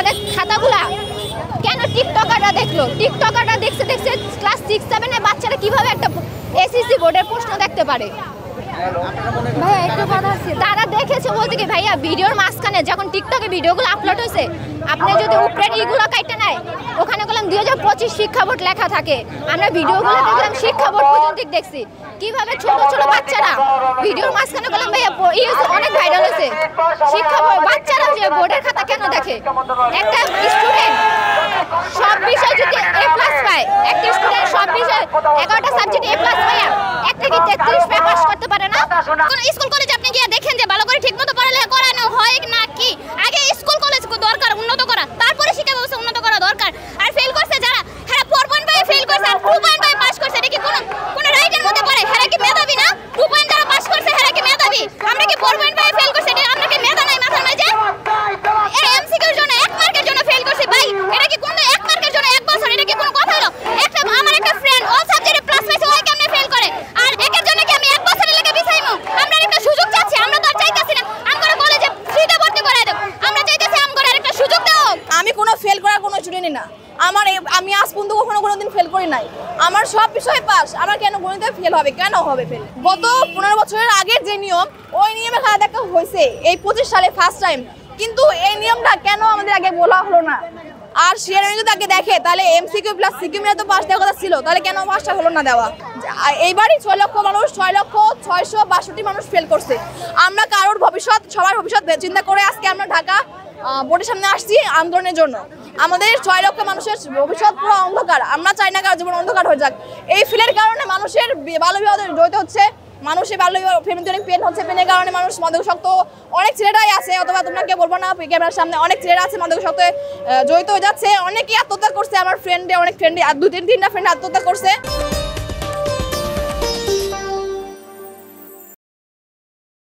বোর্ডের খাতাগুলা কেন টিকটকাররা দেখলো? টিকটকাররা দেখছে ক্লাস 6-7 এর বাচ্চারা কিভাবে একটা এসএসসি বোর্ডের প্রশ্ন দেখতে পারে? ভাইয়া একটু কথা আছে, তারা দেখেছে বলতে কি ভাইয়া ভিডিওর মাঝখানে যখন টিকটকে ভিডিওগুলো আপলোড হয়েছে, আপনি যদি উপরের ইগুলো কাটতে নেয় ওখানে বললাম 2025 শিক্ষা বোর্ড লেখা থাকে। আমরা ভিডিওগুলো দেখলাম শিক্ষা বোর্ড পর্যন্ত দেখছি কিভাবে ছোট ছোট বাচ্চারা ভিডিওর মাঝখানে বললাম ভাইয়া অনেক ভাইরাল হয়েছে। শিক্ষা বোর্ড বাচ্চারা যে বোর্ডের খাতা কেন দেখে? একটা স্টুডেন্ট সব বিষয় যদি A+ পায়, একটা স্টুডেন্ট সব বিষয় 11টা সাবজেক্ট A+ পায়, একটা কি 33 পে পাস করতে পারে না? কোন স্কুল কলেজে আপনি গিয়ে দেখেন যে ভালো করে ঠিকমতো পড়ালেখা করানো হয় না কি? আগে স্কুল কলেজ দরকার উন্নত করা, তারপরে শিক্ষা ব্যবস্থা উন্নত করা দরকার। আর ফেল করছে যারা, হ্যাঁ 4.5 ফেল করছে আর 2.5 পাস করছে, এটা কি কোন রাইটের মধ্যে পড়ে? হ্যাঁ কি মেধাবী না? 2. যারা পাস করছে হ্যাঁ কি মেধাবী? আমরা কি 4.5 ফেল করছে, এটা আমরা কি মেধা নাই মাথার মাঝে? এই এমসিকিউর জন্য 1 মার্কের জন্য ফেল করছে ভাই, এটা কি কোন 1 মার্কের জন্য 1 বছর? এটা কি কোনো কথা হলো? আমার একটা ফ্রেন্ড অল সাবজেক্টে প্লাস পাইছে, ওই কেমনে ফেল করে? আর একের জন্য কি আমি 1 বছরের লেগে বিছাইমু? আমরা একটা সুযোগ চাচ্ছি, আমরা তো আর চাইতাছি না আমরা কলেজে ফ্রিতে ভর্তি করায় দেব, আমরা চাইতাছি আমরা একটা সুযোগ দাও। আমি কোনো ফেল করার কোনো স্টুডেন্টই না। আমি আজ পর্যন্ত কোনোদিন ফেল করি নাই। আমার সব বিষয়ে পাস। আমার কেন গণিতে ফেল হবে? কেন হবে ফেল? গত 15 বছরের আগের যে নিয়ম, ওই নিয়মে খেলা দেখা হয়েছে এই 25 সালে ফার্স্ট টাইম। কিন্তু এই নিয়মটা কেন আমাদের আগে বলা হলো না? আর শেয়ার যদি আগে দেখে তাহলে এমসিকিউ প্লাস সিকিউ মিলে তো পাস দেওয়ার কথা ছিল, তাহলে কেন পাসটা হলো না দেওয়া? এইবারই 6 লক্ষ মানুষ 6,662 মানুষ ফেল করছে। আমরা কারোর ভবিষ্যৎ, সবার ভবিষ্যৎ চিন্তা করে আজকে আমরা ঢাকা বোর্ডের সামনে আসছি আন্দোলনের জন্য। আমাদের 6 লক্ষ মানুষের ভবিষ্যৎ পুরো অন্ধকার। আমরা চাই না কারো জীবন অন্ধকার হয়ে যাক। এই ফেলের কারণে মানুষের বাল্যবিবাহে জড়িত হচ্ছে, মানুষের বাল্যবিবাহ ফ্যামিলি পেন হচ্ছে, পেনের কারণে মানুষ মাদকাসক্ত, অনেক ছেলেরাই আছে, অথবা তোমরা কেউ বলবো না ক্যামেরার সামনে, অনেক ছেলেরা আছে মাদকাসক্তে জড়িত হয়ে যাচ্ছে। অনেকেই আত্মহত্যা করছে। আমার ফ্রেন্ডে, অনেক ফ্রেন্ডে 2-3টা ফ্রেন্ড আত্মহত্যা করছে।